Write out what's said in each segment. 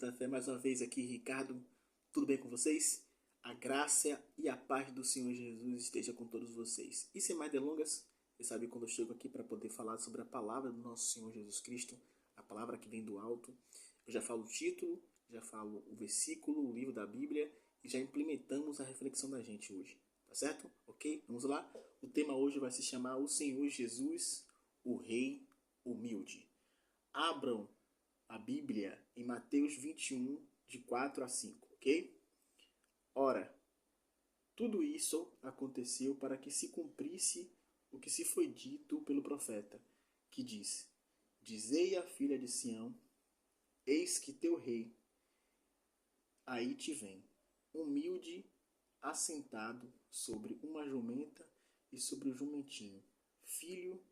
Café, mais uma vez aqui, Ricardo. Tudo bem com vocês? A graça e a paz do Senhor Jesus esteja com todos vocês. E sem mais delongas, você sabe quando eu chego aqui para poder falar sobre a palavra do nosso Senhor Jesus Cristo, a palavra que vem do alto. Eu já falo o título, já falo o versículo, o livro da Bíblia e já implementamos a reflexão da gente hoje. Tá certo? Ok? Vamos lá? O tema hoje vai se chamar O Senhor Jesus, o Rei Humilde. Abram a Bíblia em Mateus 21, de 4 a 5, ok? Ora, tudo isso aconteceu para que se cumprisse o que se foi dito pelo profeta, que diz: Dizei à filha de Sião, eis que teu rei aí te vem, humilde, assentado sobre uma jumenta e sobre o jumentinho, filho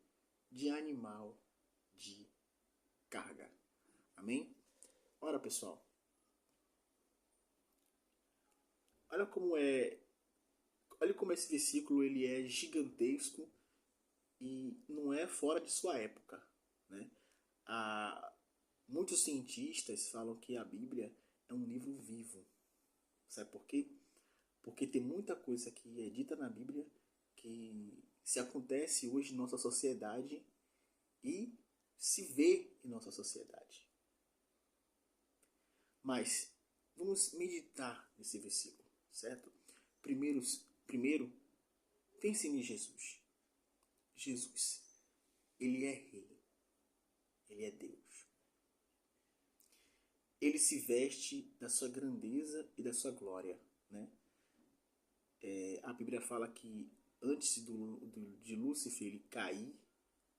de animal de carga. Amém? Ora, pessoal, olha como esse versículo ele é gigantesco e não é fora de sua época, né? Muitos cientistas falam que a Bíblia é um livro vivo. Sabe por quê? Porque tem muita coisa que é dita na Bíblia que se acontece hoje em nossa sociedade e se vê em nossa sociedade. Mas vamos meditar nesse versículo, certo? Primeiro, pense em Jesus. Jesus, ele é rei, ele é Deus. Ele se veste da sua grandeza e da sua glória, né? A Bíblia fala que antes de Lúcifer ele cair,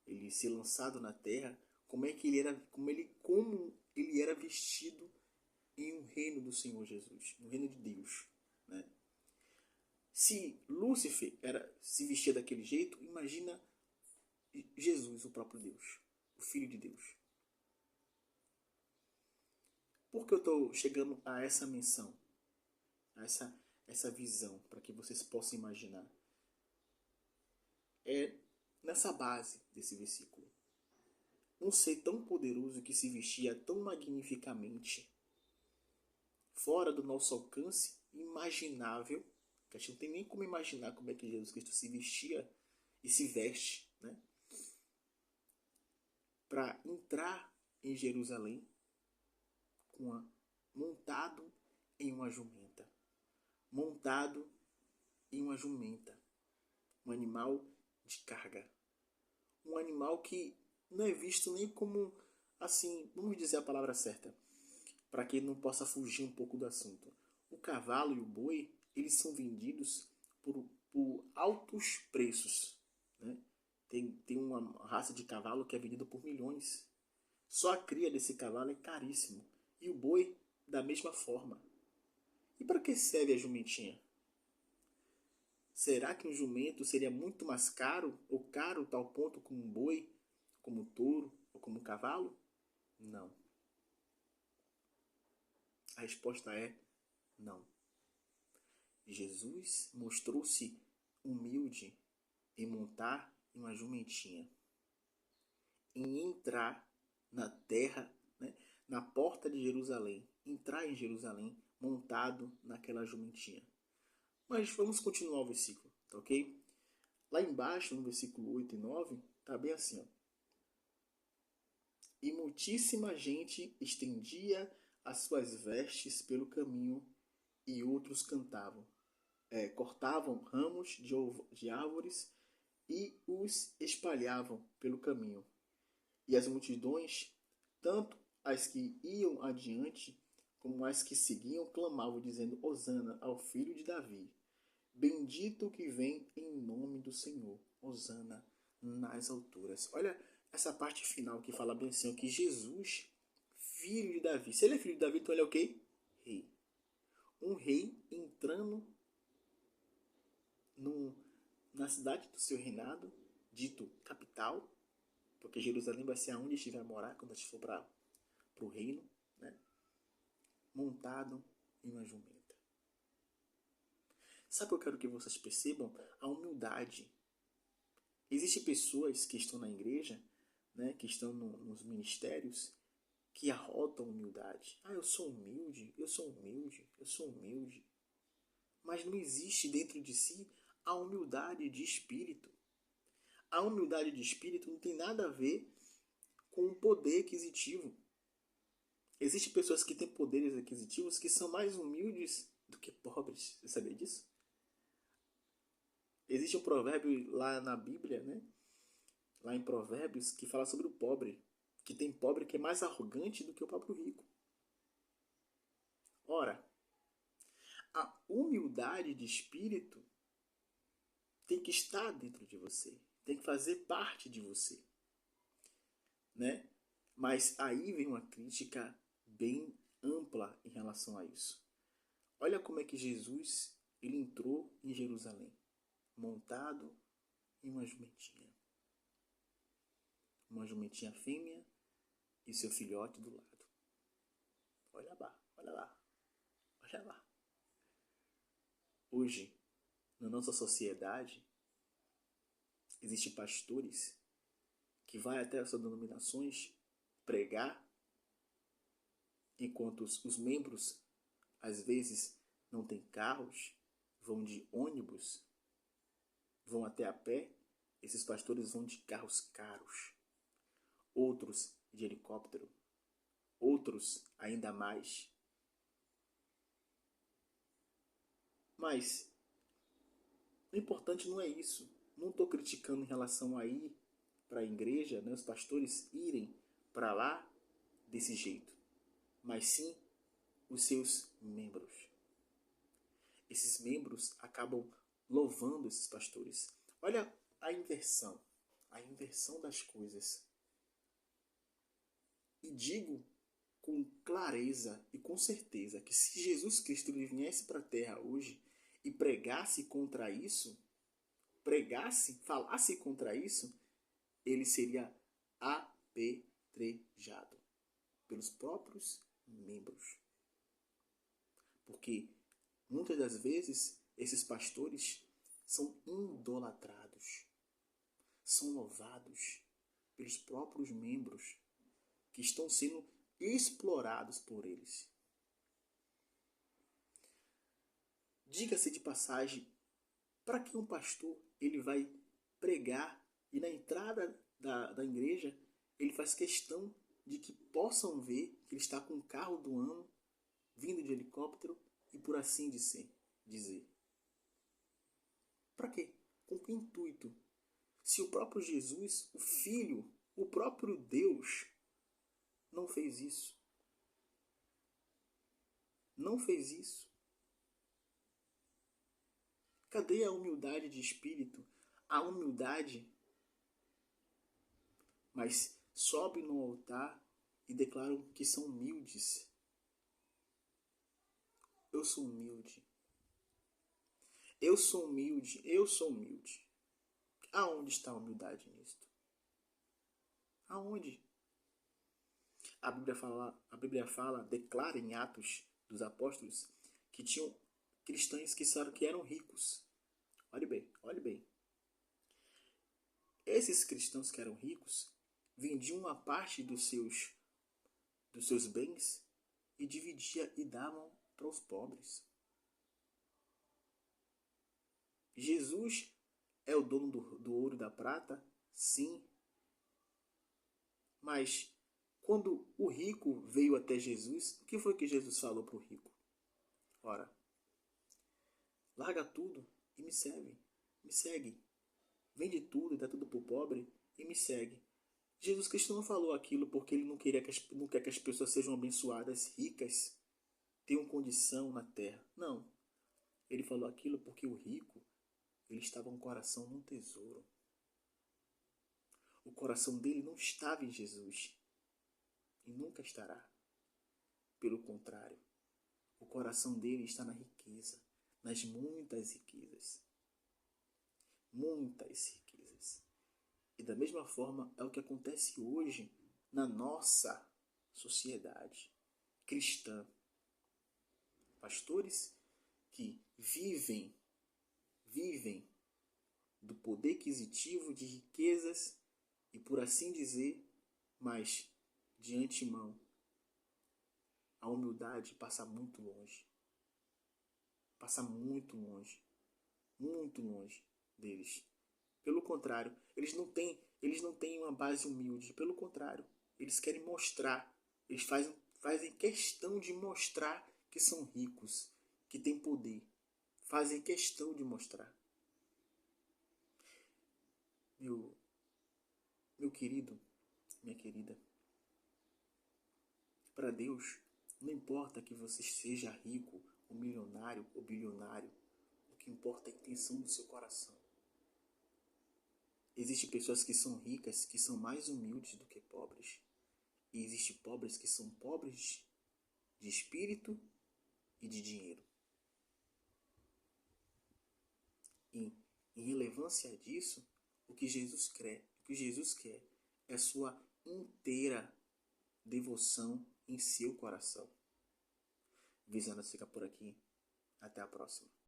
ele ser lançado na terra, como ele era vestido em um reino do Senhor Jesus, no reino de Deus, né? Se Lúcifer se vestia daquele jeito, imagina Jesus, o próprio Deus, o Filho de Deus. Por que eu estou chegando a essa menção, a essa visão, para que vocês possam imaginar? É nessa base desse versículo. Um ser tão poderoso que se vestia tão magnificamente, fora do nosso alcance imaginável, que a gente não tem nem como imaginar como é que Jesus Cristo se vestia e se veste, né? Para entrar em Jerusalém montado em uma jumenta. Montado em uma jumenta. Um animal de carga. Um animal que não é visto nem como, assim, vamos dizer a palavra certa, para que não possa fugir um pouco do assunto. O cavalo e o boi, eles são vendidos por altos preços, né? Tem uma raça de cavalo que é vendida por milhões. Só a cria desse cavalo é caríssimo. E o boi, da mesma forma. E para que serve a jumentinha? Será que um jumento seria muito mais caro ou caro tal ponto como um boi, como um touro ou como um cavalo? Não. A resposta é não. Jesus mostrou-se humilde em montar em uma jumentinha, em entrar na terra, né, na porta de Jerusalém, entrar em Jerusalém montado naquela jumentinha. Mas vamos continuar o versículo, tá ok? Lá embaixo, no versículo 8 e 9, tá bem assim, ó. E muitíssima gente estendia as suas vestes pelo caminho e outros cortavam ramos de árvores e os espalhavam pelo caminho. E as multidões, tanto as que iam adiante como as que seguiam, clamavam, dizendo: Hosana ao filho de Davi. Bendito que vem em nome do Senhor. Hosana nas alturas. Olha essa parte final que fala bem assim, que Jesus, filho de Davi. Se ele é filho de Davi, então ele é o quê? Rei. Um rei entrando na cidade do seu reinado, dito capital, porque Jerusalém vai ser aonde a gente vai morar quando a gente for para o reino, né? Montado em uma jumenta. Sabe o que eu quero que vocês percebam? A humildade. Existem pessoas que estão na igreja, né, que estão nos ministérios, que arrotam a humildade. Ah, eu sou humilde, eu sou humilde, eu sou humilde. Mas não existe dentro de si a humildade de espírito. A humildade de espírito não tem nada a ver com o poder aquisitivo. Existem pessoas que têm poderes aquisitivos que são mais humildes do que pobres. Você sabia disso? Existe um provérbio lá na Bíblia, né? Lá em Provérbios, que fala sobre o pobre. Que tem pobre que é mais arrogante do que o próprio rico. Ora, a humildade de espírito tem que estar dentro de você. Tem que fazer parte de você. Né? Mas aí vem uma crítica bem ampla em relação a isso. Olha como é que Jesus ele entrou em Jerusalém, montado em uma jumentinha. Uma jumentinha fêmea e seu filhote do lado. Olha lá, olha lá, olha lá. Hoje, na nossa sociedade, existem pastores que vai até essas denominações pregar, enquanto os membros, às vezes, não têm carros, vão de ônibus, vão até a pé. Esses pastores vão de carros caros, outros de helicóptero, outros ainda mais. Mas o importante não é isso. Não estou criticando em relação a ir para a igreja, né, os pastores irem para lá desse jeito, mas sim os seus membros. Esses membros acabam louvando esses pastores. Olha a inversão das coisas. E digo com clareza e com certeza que se Jesus Cristo ele viesse para a terra hoje e pregasse contra isso, falasse contra isso, ele seria apedrejado pelos próprios membros. Porque muitas das vezes esses pastores são idolatrados, são louvados pelos próprios membros que estão sendo explorados por eles. Diga-se de passagem, para que um pastor ele vai pregar e na entrada da igreja ele faz questão de que possam ver que ele está com um carro do ano, vindo de helicóptero e por assim dizer. Para quê? Com que intuito? Se o próprio Jesus, o Filho, o próprio Deus, não fez isso. Não fez isso. Cadê a humildade de espírito? A humildade, mas sobe no altar e declaram que são humildes. Eu sou humilde. Eu sou humilde. Eu sou humilde. Aonde está a humildade nisto? Aonde? A Bíblia fala, declara em Atos dos Apóstolos que tinham cristãos que eram ricos. Olhe bem, olhe bem. Esses cristãos que eram ricos vendiam uma parte dos seus bens e dividia e davam para os pobres. Jesus é o dono do ouro e da prata? Sim. Mas quando o rico veio até Jesus, o que foi que Jesus falou para o rico? Ora, larga tudo e me segue. Me segue. Vende tudo e dá tudo para o pobre e me segue. Jesus Cristo não falou aquilo porque ele não quer que as pessoas sejam abençoadas, ricas, tenham condição na terra. Não. Ele falou aquilo porque o rico ele estava com o coração num tesouro. O coração dele não estava em Jesus. E nunca estará. Pelo contrário, o coração dele está na riqueza. Nas muitas riquezas. Muitas riquezas. E da mesma forma é o que acontece hoje na nossa sociedade cristã. Pastores que vivem do poder aquisitivo de riquezas e por assim dizer, mas de antemão a humildade passa muito longe. Passa muito longe deles. Pelo contrário, eles não têm uma base humilde. Pelo contrário, eles querem mostrar, eles fazem questão de mostrar que são ricos, que têm poder. Fazem questão de mostrar. Meu querido, minha querida, para Deus, não importa que você seja rico, ou milionário, ou bilionário, o que importa é a intenção do seu coração. Existem pessoas que são ricas, que são mais humildes do que pobres. E existem pobres que são pobres de espírito e de dinheiro. E, em relevância disso, o que Jesus quer é sua inteira devoção em seu coração. Visando ficar por aqui. Até a próxima.